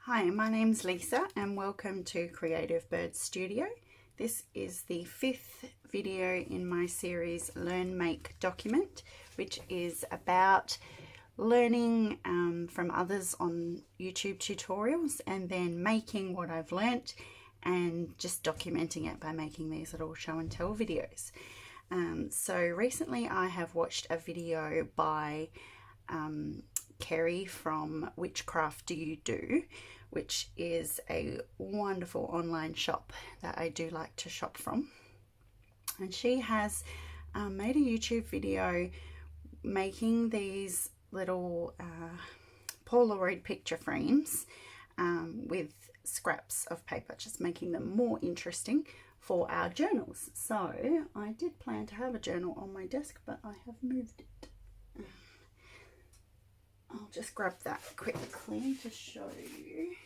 Hi, my name's Lisa and welcome to Creative Bird Studio. This is the 5th video in my series Learn, Make, Document, which is about learning from others on YouTube tutorials and then making what I've learnt and just documenting it by making these little show and tell videos. So recently I have watched a video by Cori from Which Craft Do You Do, which is a wonderful online shop that I do like to shop from. And she has made a YouTube video making these little Polaroid picture frames with scraps of paper, just making them more interesting for our journals. So I did plan to have a journal on my desk, but I have moved it. I'll just grab that quickly to show you.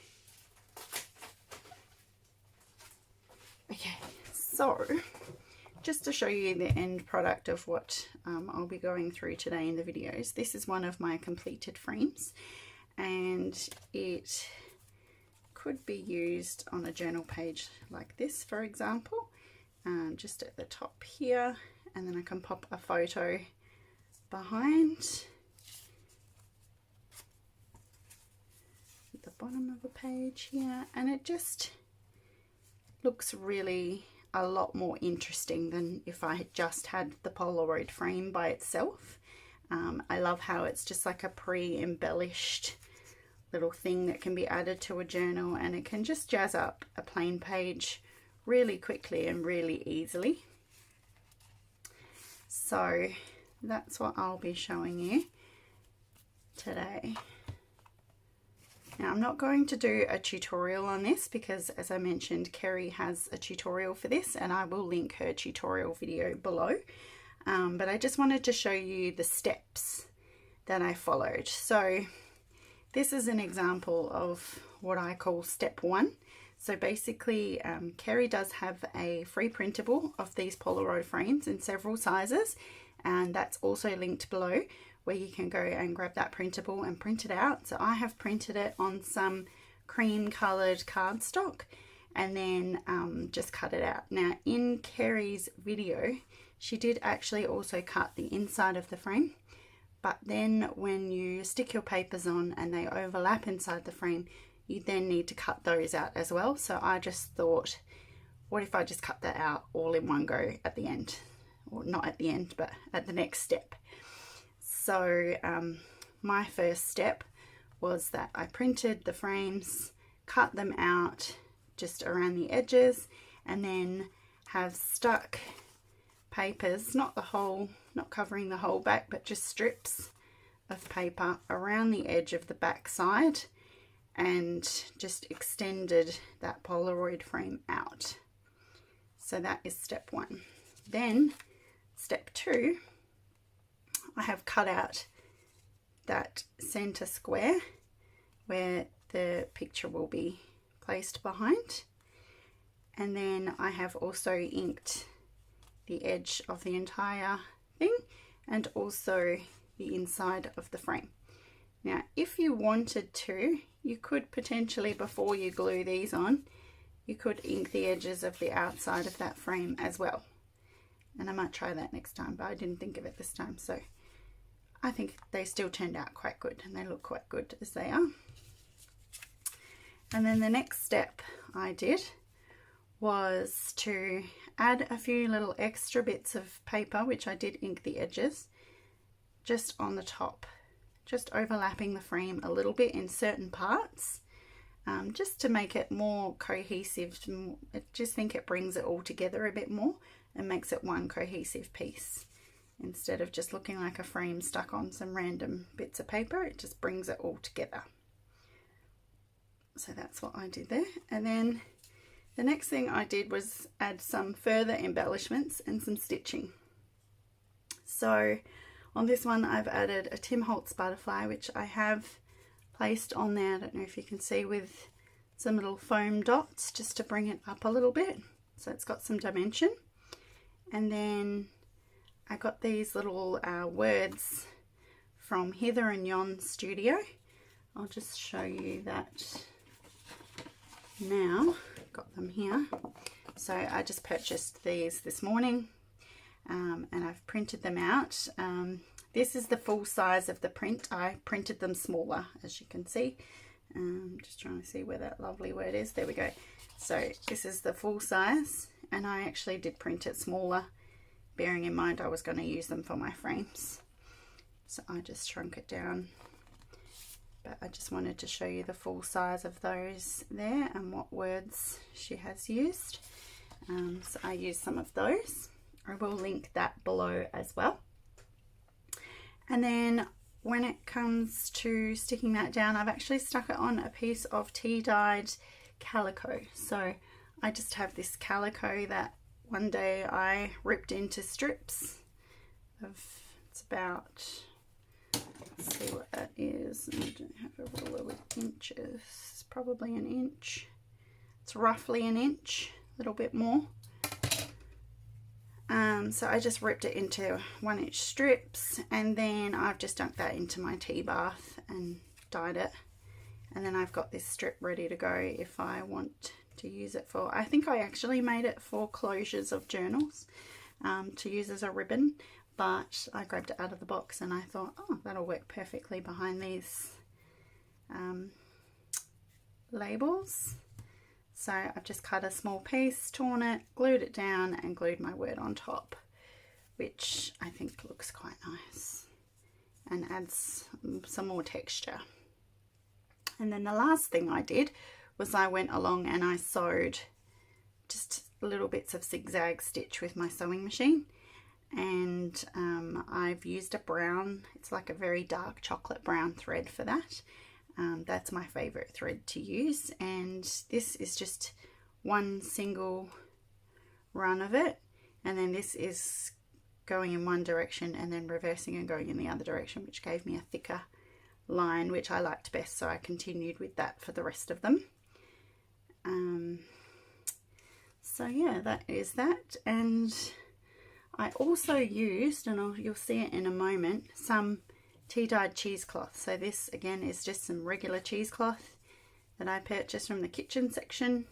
Okay, so just to show you the end product of what I'll be going through today in the videos. This is one of my completed frames and it could be used on a journal page like this, for example, just at the top here, and then I can pop a photo behind the bottom of a page here, and it just looks really a lot more interesting than if I had just had the Polaroid frame by itself. I love how it's just like a pre-embellished little thing that can be added to a journal, and it can just jazz up a plain page really quickly and really easily. So that's what I'll be showing you today. Now, I'm not going to do a tutorial on this because, as I mentioned, Cori has a tutorial for this and I will link her tutorial video below. But I just wanted to show you the steps that I followed. So this is an example of what I call step 1. So basically, Cori does have a free printable of these Polaroid frames in several sizes, and that's also linked below, where you can go and grab that printable and print it out. So I have printed it on some cream coloured cardstock and then just cut it out. Now in Cori's video, she did actually also cut the inside of the frame, but then when you stick your papers on and they overlap inside the frame, you then need to cut those out as well. So I just thought, what if I just cut that out all in one go at the end? Or not at the end, but at the next step. So my first step was that I printed the frames, cut them out just around the edges, and then have stuck papers, not covering the whole back, but just strips of paper around the edge of the back side, and just extended that Polaroid frame out. So that is step 1. Then step 2, I have cut out that center square where the picture will be placed behind, and then I have also inked the edge of the entire thing and also the inside of the frame. Now if you wanted to, you could potentially, before you glue these on, you could ink the edges of the outside of that frame as well, and I might try that next time, but I didn't think of it this time. So I think they still turned out quite good and they look quite good as they are. And then the next step I did was to add a few little extra bits of paper, which I did ink the edges, just on the top, just overlapping the frame a little bit in certain parts, just to make it more cohesive. I just think it brings it all together a bit more and makes it one cohesive piece. Instead of just looking like a frame stuck on some random bits of paper, it just brings it all together. So that's what I did there. And then the next thing I did was add some further embellishments and some stitching. So on this one, I've added a Tim Holtz butterfly, which I have placed on there. I don't know if you can see, with some little foam dots just to bring it up a little bit. So it's got some dimension. And then I got these little words from Heather and Yon Studio. I'll just show you that Now, got them here. So I just purchased these this morning, and I've printed them out. This is the full size of the print. I printed them smaller, as you can see. Just trying to see where that lovely word is. There we go. So this is the full size, and I actually did print it smaller, bearing in mind I was going to use them for my frames. So I just shrunk it down. But I just wanted to show you the full size of those there and what words she has used. So I used some of those. I will link that below as well. And then when it comes to sticking that down, I've actually stuck it on a piece of tea-dyed calico. So I just have this calico that one day I ripped into strips of, it's about, let's see what that is. I don't have a ruler with inches. It's probably an inch. It's roughly an inch, a little bit more. So I just ripped it into 1-inch strips, and then I've just dunked that into my tea bath and dyed it. And then I've got this strip ready to go if I want to use it for, I think I actually made it for closures of journals to use as a ribbon, but I grabbed it out of the box and I thought, oh, that'll work perfectly behind these labels. So I've just cut a small piece, torn it, glued it down, and glued my word on top, which I think looks quite nice and adds some more texture. And then the last thing I did was I went along and I sewed just little bits of zigzag stitch with my sewing machine. And I've used a brown, it's like a very dark chocolate brown thread for that. That's my favorite thread to use, and this is just one single run of it, and then this is going in one direction and then reversing and going in the other direction, which gave me a thicker line, which I liked best, so I continued with that for the rest of them. So yeah, that is that. And I also used, and you'll see it in a moment, some tea-dyed cheesecloth. So this again is just some regular cheesecloth that I purchased from the kitchen section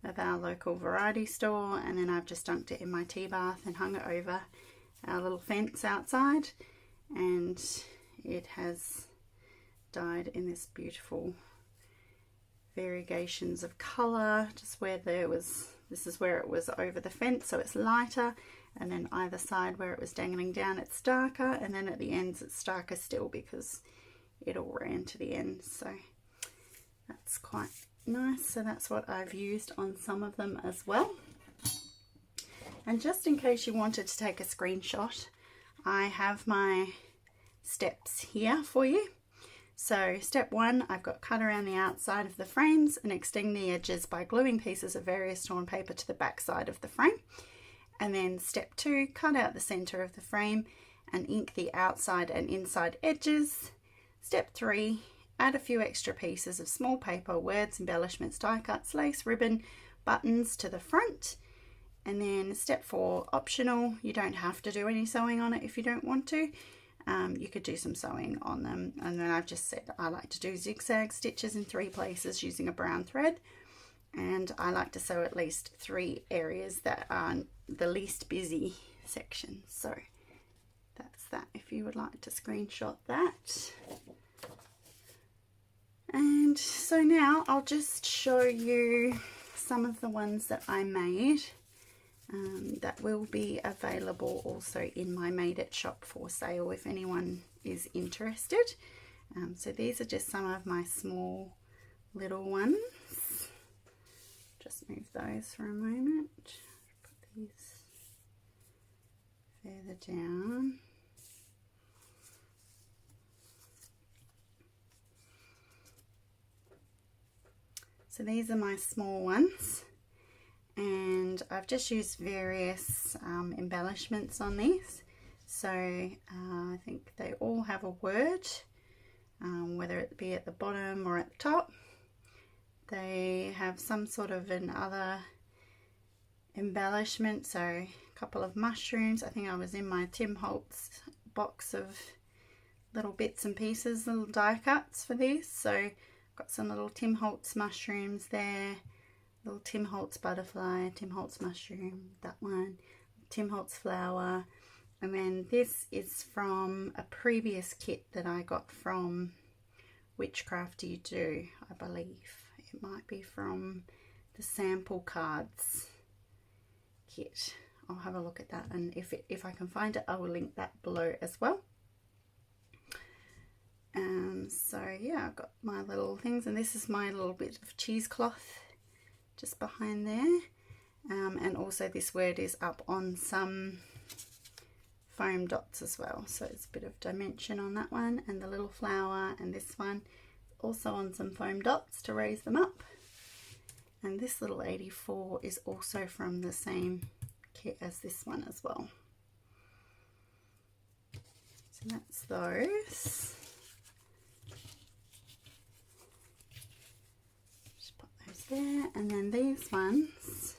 of our local variety store, and then I've just dunked it in my tea bath and hung it over our little fence outside, and it has dyed in this beautiful variegations of colour. Just where there was, this is where it was over the fence, so it's lighter, and then either side where it was dangling down it's darker, and then at the ends it's darker still because it all ran to the ends. So that's quite nice. So that's what I've used on some of them as well. And just in case you wanted to take a screenshot, I have my steps here for you. So step 1, I've got cut around the outside of the frames and extend the edges by gluing pieces of various torn paper to the back side of the frame. And then step 2, cut out the center of the frame and ink the outside and inside edges. Step 3, add a few extra pieces of small paper, words, embellishments, die cuts, lace, ribbon, buttons to the front. And then step 4, optional. You don't have to do any sewing on it if you don't want to. You could do some sewing on them. And then I've just said I like to do zigzag stitches in 3 places using a brown thread. And I like to sew at least 3 areas that are the least busy sections. So that's that, if you would like to screenshot that. And so now I'll just show you some of the ones that I made that will be available also in my Made It shop for sale if anyone is interested. So these are just some of my small little ones. Just move those for a moment. Put these further down. So these are my small ones, and I've just used various embellishments on these. So I think they all have a word, whether it be at the bottom or at the top. They have some sort of another embellishment, so a couple of mushrooms. I think I was in my Tim Holtz box of little bits and pieces, little die cuts for these. So Got some little Tim Holtz mushrooms there, little Tim Holtz butterfly, Tim Holtz mushroom, that one, Tim Holtz flower, and then this is from a previous kit that I got from Witchcraft You Do, I believe. It might be from the sample cards kit. I'll have a look at that, and if I can find it, I will link that below as well. So yeah, I've got my little things, and this is my little bit of cheesecloth just behind there, and also this word is up on some foam dots as well, so it's a bit of dimension on that one, and the little flower, and this one also on some foam dots to raise them up. And this little 84 is also from the same kit as this one as well. So that's those. Just put those there, and then these ones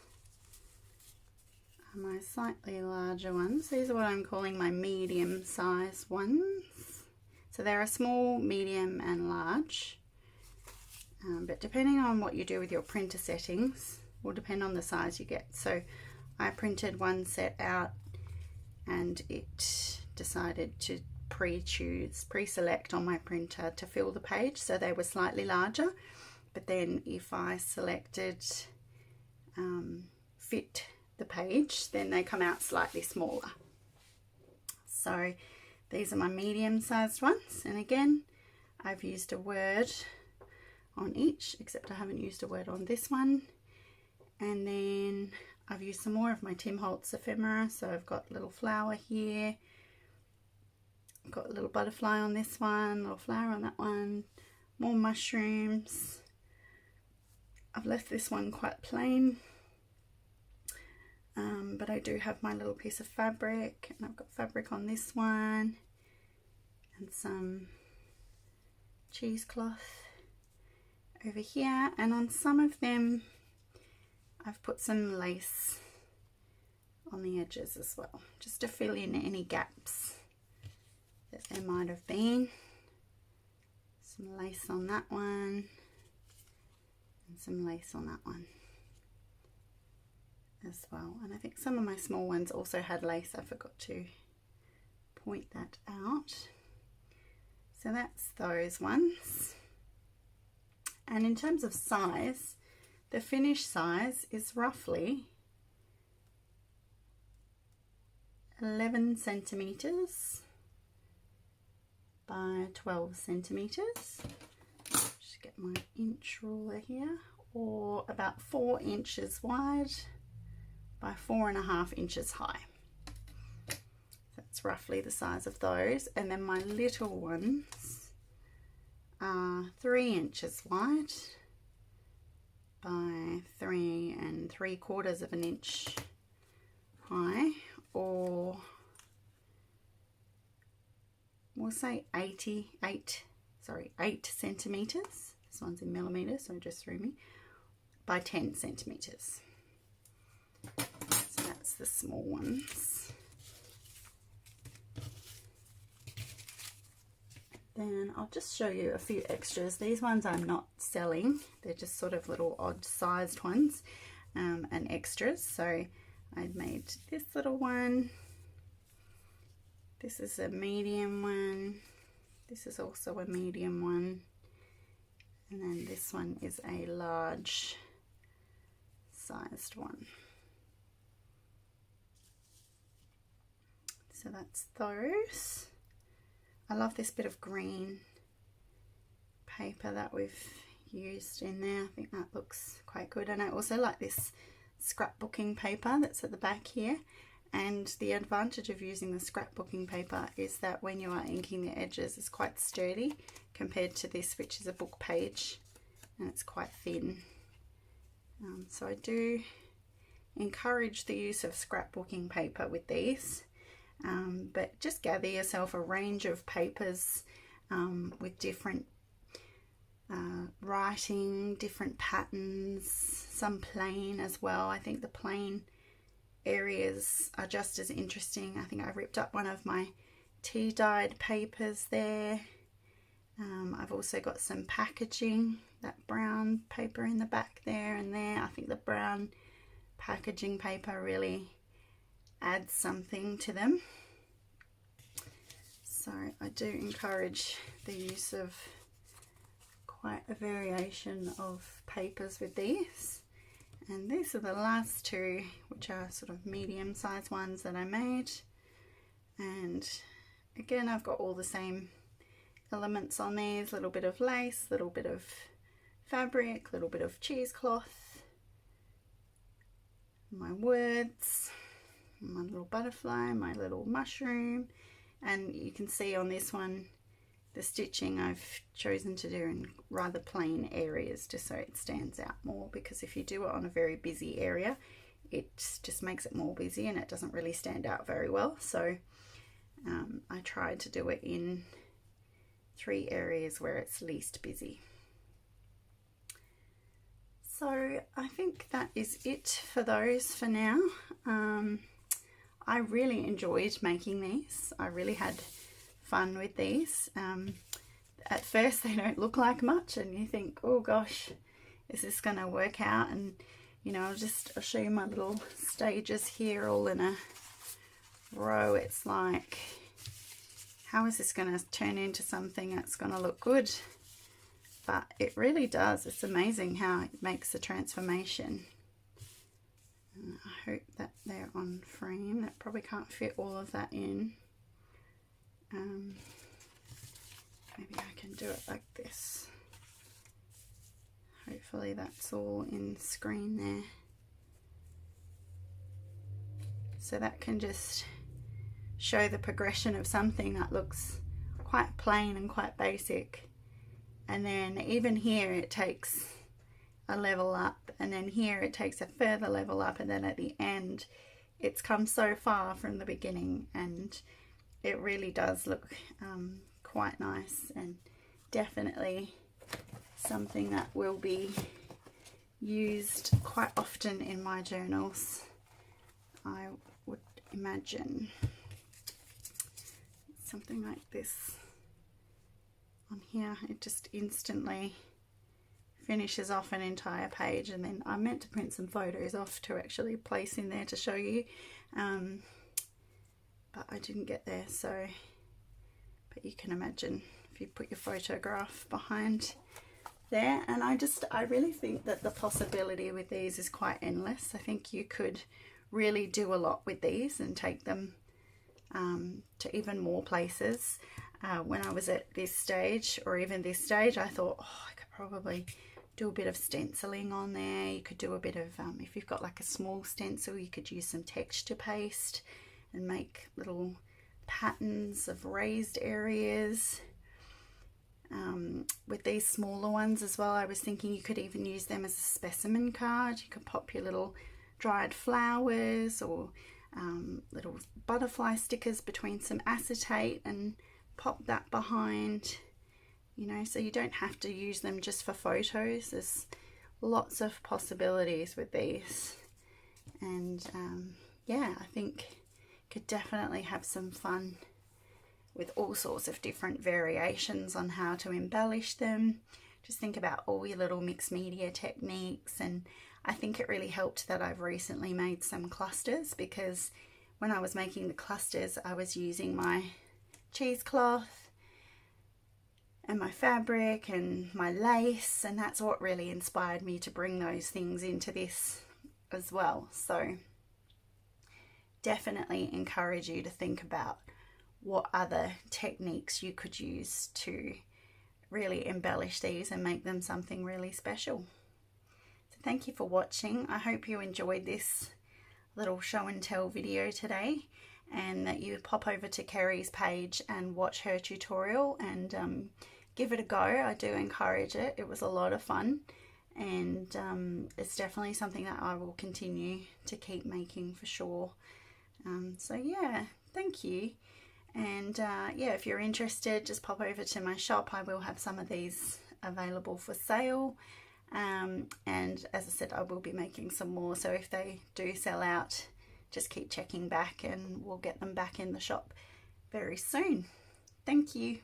are my slightly larger ones. These are what I'm calling my medium size ones. So there are small, medium and large. But depending on what you do with your printer settings will depend on the size you get. So I printed one set out and it decided to pre-select on my printer to fill the page, so they were slightly larger. But then if I selected fit the page, then they come out slightly smaller. So these are my medium sized ones, and again I've used a word on each, except I haven't used a word on this one. And then I've used some more of my Tim Holtz ephemera, so I've got a little flower here, I've got a little butterfly on this one, little flower on that one, more mushrooms. I've left this one quite plain, but I do have my little piece of fabric, and I've got fabric on this one and some cheesecloth over here, and on some of them I've put some lace on the edges as well, just to fill in any gaps that there might have been. Some lace on that one and some lace on that one as well, and I think some of my small ones also had lace. I forgot to point that out. So that's those ones. And in terms of size, the finished size is roughly 11 centimeters by 12 centimeters. Just get my inch ruler here, or about 4 inches wide by 4.5 inches high. That's roughly the size of those. And then my little ones are 3 inches wide by 3 3/4 inch high, or we'll say 8 centimeters. This one's in millimeters, so it just threw me, by 10 centimeters. So that's the small ones. Then I'll just show you a few extras. These ones I'm not selling, they're just sort of little odd sized ones and extras. So I made this little one, this is a medium one, this is also a medium one, and then this one is a large sized one. So that's those. I love this bit of green paper that we've used in there. I think that looks quite good. And I also like this scrapbooking paper that's at the back here. And the advantage of using the scrapbooking paper is that when you are inking the edges, it's quite sturdy compared to this, which is a book page, and it's quite thin. So I do encourage the use of scrapbooking paper with these. But just gather yourself a range of papers with different writing, different patterns, some plain as well. I think the plain areas are just as interesting. I think I ripped up one of my tea dyed papers there, I've also got some packaging, that brown paper in the back there and there. I think the brown packaging paper really adds something to them. So I do encourage the use of quite a variation of papers with these. And these are the last two, which are sort of medium-sized ones that I made. And again, I've got all the same elements on these, a little bit of lace, a little bit of fabric, a little bit of cheesecloth, my words, my little butterfly, my little mushroom. And you can see on this one, the stitching I've chosen to do in rather plain areas just so it stands out more, because if you do it on a very busy area, it just makes it more busy and it doesn't really stand out very well. So I tried to do it in 3 areas where it's least busy. So I think that is it for those for now. I really enjoyed making these. I really had fun with these. At first they don't look like much and you think, oh gosh, is this going to work out? And you know, I'll show you my little stages here all in a row. It's like, how is this going to turn into something that's going to look good? But it really does. It's amazing how it makes the transformation. And I hope that they're on frame. That probably can't fit all of that in. Maybe I can do it like this. Hopefully that's all in screen there. So that can just show the progression of something that looks quite plain and quite basic. And then even here it takes a level up, and then here it takes a further level up, and then at the end it's come so far from the beginning, and it really does look quite nice, and definitely something that will be used quite often in my journals, I would imagine. Something like this on here, it just instantly finishes off an entire page. And then I meant to print some photos off to actually place in there to show you, but I didn't get there. So, but you can imagine if you put your photograph behind there. And I really think that the possibility with these is quite endless. I think you could really do a lot with these and take them to even more places. When I was at this stage, or even this stage, I thought, oh, I could probably do a bit of stenciling on there. You could do a bit of, if you've got like a small stencil, you could use some texture paste and make little patterns of raised areas. With these smaller ones as well, I was thinking you could even use them as a specimen card. You could pop your little dried flowers or little butterfly stickers between some acetate and pop that behind, you know, so you don't have to use them just for photos. There's lots of possibilities with these, and yeah, I think you could definitely have some fun with all sorts of different variations on how to embellish them. Just think about all your little mixed media techniques. And I think it really helped that I've recently made some clusters, because when I was making the clusters I was using my cheesecloth and my fabric and my lace, and that's what really inspired me to bring those things into this as well. So definitely encourage you to think about what other techniques you could use to really embellish these and make them something really special. So thank you for watching. I hope you enjoyed this little show and tell video today, and that you pop over to Cori's page and watch her tutorial and give it a go. I do encourage it. It was a lot of fun, and it's definitely something that I will continue to keep making for sure. So yeah, thank you. And yeah, if you're interested, just pop over to my shop. I will have some of these available for sale. And as I said, I will be making some more. So if they do sell out, just keep checking back and we'll get them back in the shop very soon. Thank you.